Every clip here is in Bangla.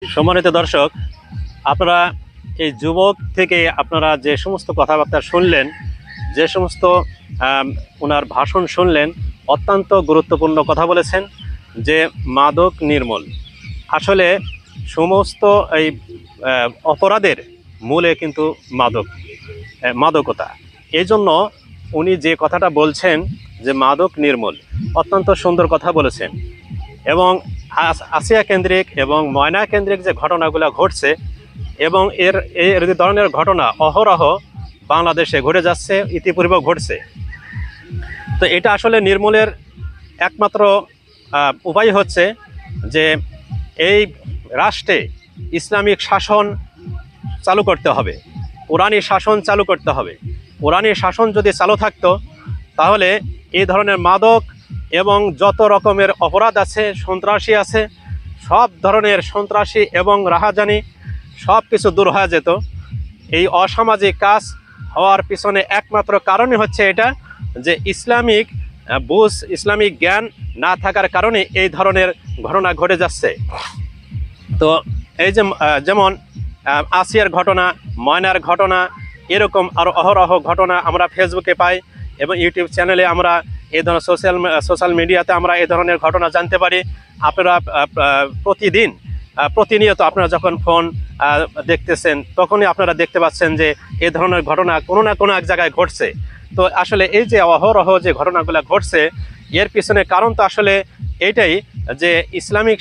সম্মানিত দর্শক, আপনারা এই যুবক থেকে আপনারা যে সমস্ত কথাবার্তা শুনলেন, যে সমস্ত ওনার ভাষণ শুনলেন, অত্যন্ত গুরুত্বপূর্ণ কথা বলেছেন যে মাদক নির্মূল। আসলে সমস্ত এই অপরাধের মূলে কিন্তু মাদকতা। এই জন্য উনি যে কথাটা বলছেন যে মাদক নির্মূল, অত্যন্ত সুন্দর কথা বলেছেন। এবং আসিয়া কেন্দ্রিক এবং ময়না কেন্দ্রিক যে ঘটনাগুলো ঘটছে এবং এর ধরনের ঘটনা অহরহ বাংলাদেশে ঘটে যাচ্ছে, ইতিপূর্বেও ঘটছে। তো এটা আসলে নির্মূলের একমাত্র উপায় হচ্ছে যে এই রাষ্ট্রে ইসলামিক শাসন চালু করতে হবে, কোরআনী শাসন চালু করতে হবে। কোরআনী শাসন যদি চালু থাকতো তাহলে এই ধরনের মাদক এবং যত রকমের অপরাধ আছে, সন্ত্রাসী আছে, সব ধরনের সন্ত্রাসী এবং রাহাজানি সব কিছু দূর হয়ে যেত। এই অসামাজিক কাজ হওয়ার পিছনে একমাত্র কারণই হচ্ছে এটা যে ইসলামিক জ্ঞান না থাকার কারণে এই ধরনের ঘটনা ঘটে যাচ্ছে। তো এই যে যেমন আসিয়ার ঘটনা, ময়নার ঘটনা, এরকম আরও অহরহ ঘটনা আমরা ফেসবুকে পাই এবং ইউটিউব চ্যানেলে আমরা এই ধরনের সোশ্যাল মিডিয়াতে আমরা এই ধরনের ঘটনা জানতে পারি। আপনারা প্রতিনিয়ত আপনারা যখন ফোন দেখতেছেন তখনই আপনারা দেখতে পাচ্ছেন যে এই ধরনের ঘটনা কোনো না কোনো এক জায়গায় ঘটছে। তো আসলে এই যে অহরহ যে ঘটনাগুলো ঘটছে, এর পিছনে কারণ তো আসলে এইটাই যে ইসলামিক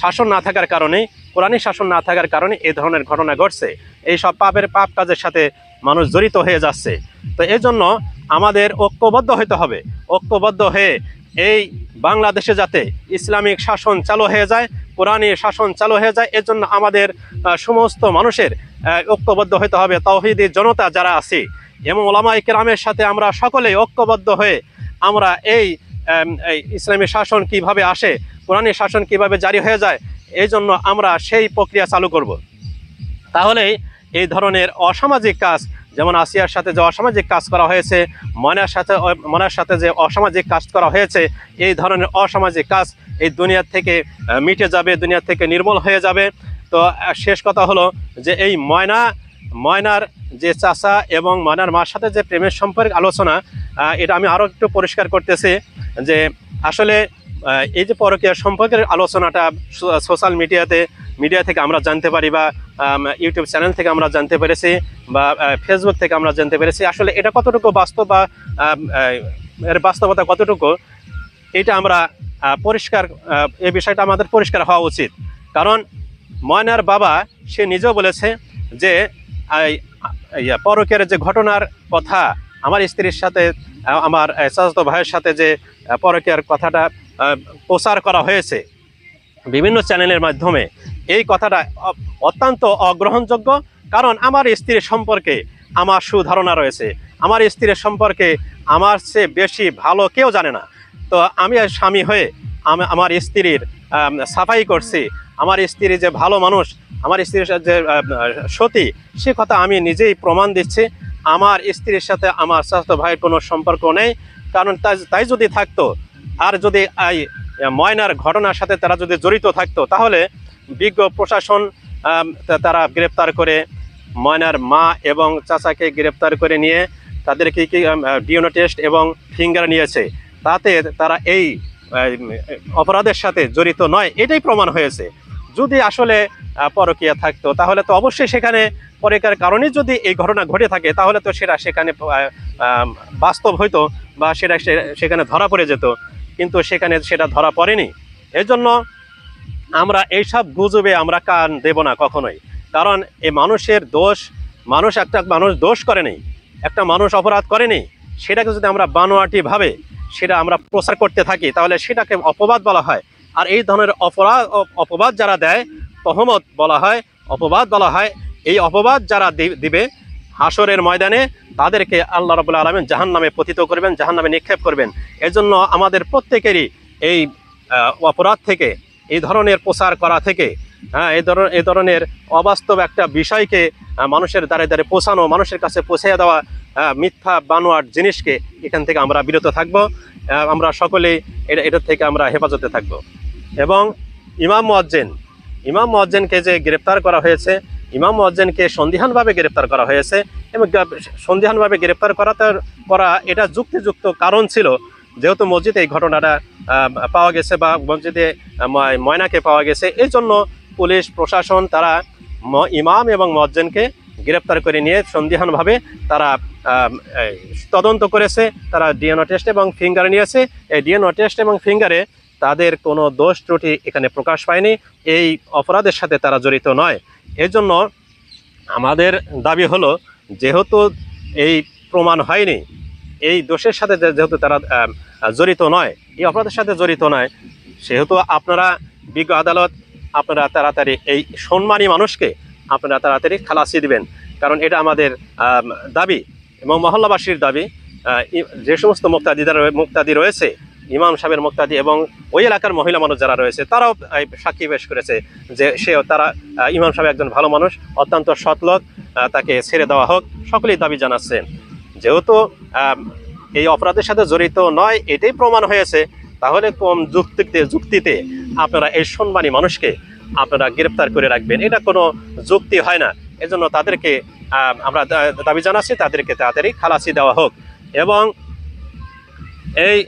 শাসন না থাকার কারণে, কোরআনী শাসন না থাকার কারণে এই ধরনের ঘটনা ঘটছে। এই সব পাপ কাজের সাথে মানুষ জড়িত হয়ে যাচ্ছে। তো এই জন্য আমাদের ঐক্যবদ্ধ হতে হবে। ঐক্যবদ্ধ হয়ে এই বাংলাদেশে যাতে ইসলামিক শাসন চালু হয়ে যায়, কোরআনী শাসন চালু হয়ে যায়, এর জন্য আমাদের সমস্ত মানুষের ঐক্যবদ্ধ হতে হবে। তাওহীদি জনতা যারা আছি এবং ওলামায়ে কেরামের সাথে আমরা সকলেই ঐক্যবদ্ধ হয়ে আমরা এই ইসলামী শাসন কিভাবে আসে, কোরআনী শাসন কিভাবে জারি হয়ে যায়, এই জন্য আমরা সেই প্রক্রিয়া চালু করব। তাহলেই এই ধরনের অসামাজিক কাজ, যেমন আসিয়ার সাথে যে অসামাজিক কাজ করা হয়েছে, ময়নার সাথে যে অসামাজিক কাজ করা হয়েছে, এই ধরনের অসামাজিক কাজ এই দুনিয়ার থেকে মিটে যাবে, দুনিয়ার থেকে নির্মূল হয়ে যাবে। তো শেষ কথা হলো যে এই ময়নার যে চাচা এবং ময়নার মার সাথে যে প্রেমের সম্পর্কে আলোচনা, এটা আমি আরও একটু পরিষ্কার করতেছি যে আসলে এই যে পরকীয়া সম্পর্কের আলোচনাটা সোশ্যাল মিডিয়া থেকে আমরা জানতে পারি, বা ইউটিউব চ্যানেল থেকে আমরা জানতে পেরেছি, বা ফেসবুক থেকে আমরা জানতে পেরেছি। আসলে এটা কতটুকু বাস্তব বা এর বাস্তবতা কতটুকু, এটা আমরা এই বিষয়টা আমাদের পরিষ্কার হওয়া উচিত। কারণ ময়নার বাবা সে নিজেও বলেছে যে পরকীয়ার যে ঘটনার কথা, আমার স্ত্রীর সাথে আমার চাচাতো ভাইয়ের সাথে যে পরকীয়ার কথাটা প্রচার করা হয়েছে বিভিন্ন চ্যানেলের মাধ্যমে, এই কথাটা অত্যন্ত অগ্রহণযোগ্য। কারণ আমার স্ত্রীর সম্পর্কে আমার সুধারণা রয়েছে, আমার স্ত্রীর সম্পর্কে আমার চেয়ে বেশি ভালো কেউ জানে না। তো আমি স্বামী হয়ে আমার স্ত্রীর সাফাই করছি, আমার স্ত্রী যে ভালো মানুষ, আমার স্ত্রীর যে সতী, সে কথা আমি নিজেই প্রমাণ দিচ্ছি। আমার স্ত্রীর সাথে আমার চাচাতো ভাইয়ের কোনো সম্পর্ক নেই। কারণ তাই যদি থাকতো, আর যদি ময়নার ঘটনার সাথে তারা যদি জড়িত থাকতো, তাহলে বিজ্ঞ প্রশাসন তারা গ্রেপ্তার করে ময়নার মা এবং চাচাকে গ্রেপ্তার করে নিয়ে তাদেরকে ডিএনএ টেস্ট এবং ফিঙ্গার নিয়েছে, তাতে তারা এই অপরাধের সাথে জড়িত নয়, এটাই প্রমাণ হয়েছে। যদি আসলে পরকীয়া থাকতো তাহলে তো অবশ্যই সেখানে পরকীয়ার কারণে যদি এই ঘটনা ঘটে থাকে তাহলে তো সেখানে বাস্তব হইতো, বা সেখানে ধরা পড়ে যেত। কিন্তু সেটা ধরা পড়েনি। এজন্য আমরা এইসব গুজবে আমরা কান দেব না কখনোই। কারণ এই মানুষের দোষ, একটা মানুষ দোষ করেনি, একটা মানুষ অপরাধ করেনি, সেটাকে যদি আমরা বানোয়াটিভাবে সেটা আমরা প্রচার করতে থাকি তাহলে সেটাকে অপবাদ বলা হয়। আর এই ধরনের অপবাদ যারা দেয়, তহমত বলা হয়, অপবাদ বলা হয়। এই অপবাদ যারা দিবে হাসরের ময়দানে তাদেরকে আল্লাহ রাব্বুল আলামিন জাহান্নামে পতিত করবেন, জাহান্নামে নিক্ষেপ করবেন। এজন্য আমাদের প্রত্যেকেরই এই অপরাধ থেকে, এই ধরনের প্রচার করা থেকে, এই ধরনের অবাস্তব একটা বিষয়কে মানুষের দ্বারে পৌঁছানো, মানুষের কাছে পৌঁছে দেওয়া মিথ্যা বানোয়াট জিনিসকে এখান থেকে আমরা বিরত থাকব। আমরা সকলেই এটার থেকে আমরা হেফাজতে থাকব। এবং ইমাম মুয়াজ্জিনকে যে গ্রেপ্তার করা হয়েছে, ইমাম মুয়াজ্জিনকে সন্দিহানভাবে গ্রেপ্তার করা হয়েছে এবং সন্দিহানভাবে গ্রেপ্তার করা এটা যুক্তিযুক্ত কারণ ছিল, যেহেতু মসজিদে এই ঘটনাটা পাওয়া গেছে বা মসজিদে ময়নাকে পাওয়া গেছে। এই জন্য পুলিশ প্রশাসন তারা ইমাম এবং মুয়াজ্জিনকে গ্রেপ্তার করে নিয়ে সন্দিহানভাবে তারা তদন্ত করেছে। তারা ডিএনএ টেস্ট এবং ফিঙ্গার নিয়েছে। এই ডিএনএ টেস্ট এবং ফিঙ্গারে তাদের কোনো দোষ ত্রুটি এখানে প্রকাশ পায়নি, এই অপরাধের সাথে তারা জড়িত নয়। এই জন্য আমাদের দাবি হলো, যেহেতু এই প্রমাণ হয়নি, এই দোষের সাথে যেহেতু তারা জড়িত নয়, এই অপরাধের সাথে জড়িত নয়, সেহেতু আপনারা বিজ্ঞ আদালত আপনারা তাড়াতাড়ি এই সম্মানী মানুষকে আপনারা তাড়াতাড়ি খালাসি দিবেন, কারণ এটা আমাদের দাবি এবং মহল্লাবাসীর দাবি। যে সমস্ত মুক্তাদি রয়েছে, ইমাম সাহেবের মুক্তাদি এবং ওই এলাকার মহিলা মানুষ যারা রয়েছে, তারাও সাক্ষী পেশ করেছে যে তারা ইমাম সাহেব একজন ভালো মানুষ, অত্যন্ত সৎ লোক, তাকে ছেড়ে দেওয়া হোক। সকলেই দাবি জানাচ্ছে। যেহেতু এই অপরাধের সাথে জড়িত নয় এটাই প্রমাণ হয়েছে, তাহলে কম যুক্তিতে আপনারা এই সম্মানী মানুষকে আপনারা গ্রেপ্তার করে রাখবেন, এটা কোনো যুক্তি হয় না। এজন্য তাদেরকে আমরা দাবি জানাচ্ছি, তাদেরকে তাড়াতাড়ি খালাসি দেওয়া হোক। এবং এই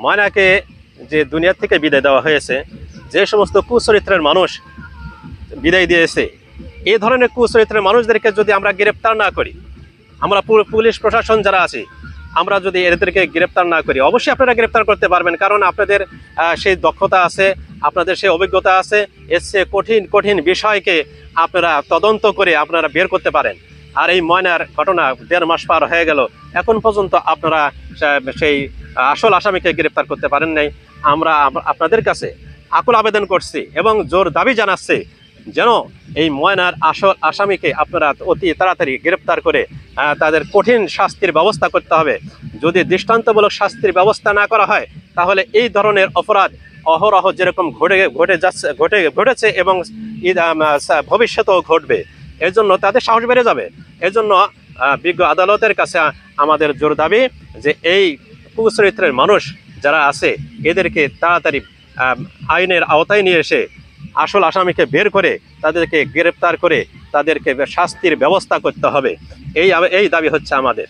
ময়নাকে যে দুনিয়া থেকে বিদায় দেওয়া হয়েছে, যে সমস্ত কুচরিত্রের মানুষ বিদায় দিয়েছে, এই ধরনের কুচরিত্রের মানুষদেরকে যদি আমরা গ্রেপ্তার না করি, আমরা পুলিশ প্রশাসন যারা আছি, আমরা যদি এদেরকে গ্রেপ্তার না করি, অবশ্যই আপনারা গ্রেপ্তার করতে পারবেন, কারণ আপনাদের সেই দক্ষতা আছে, আপনাদের সেই অভিজ্ঞতা আছে। এর চেয়ে কঠিন বিষয়কে আপনারা তদন্ত করে আপনারা বের করতে পারেন। আর এই ময়নার ঘটনা 1.5 মাস পার হয়ে গেল, এখন পর্যন্ত আপনারা সেই আসল আসামিকে গ্রেপ্তার করতে পারেন নাই। আমরা আপনাদের কাছে আকুল আবেদন করছি এবং জোর দাবি জানাচ্ছি, যেন এই ময়নার আসল আসামিকে আপনারা অতি তাড়াতাড়ি গ্রেপ্তার করে তাদের কঠিন শাস্তির ব্যবস্থা করতে হবে। যদি দৃষ্টান্তমূলক শাস্তির ব্যবস্থা না করা হয়, তাহলে এই ধরনের অপরাধ অহরহ যেরকম ঘটেছে এবং ভবিষ্যতেও ঘটবে। এর জন্য তাদের সাহস বেড়ে যাবে। এর জন্য বিজ্ঞ আদালতের কাছে আমাদের জোর দাবি যে এই কুচরিত্রের মানুষ যারা আছে, এদেরকে তাড়াতাড়ি আইনের আওতায় নিয়ে এসে আসল আসামিকে বের করে তাদেরকে গ্রেপ্তার করে তাদেরকে শাস্তির ব্যবস্থা করতে হবে। এই দাবি হচ্ছে আমাদের।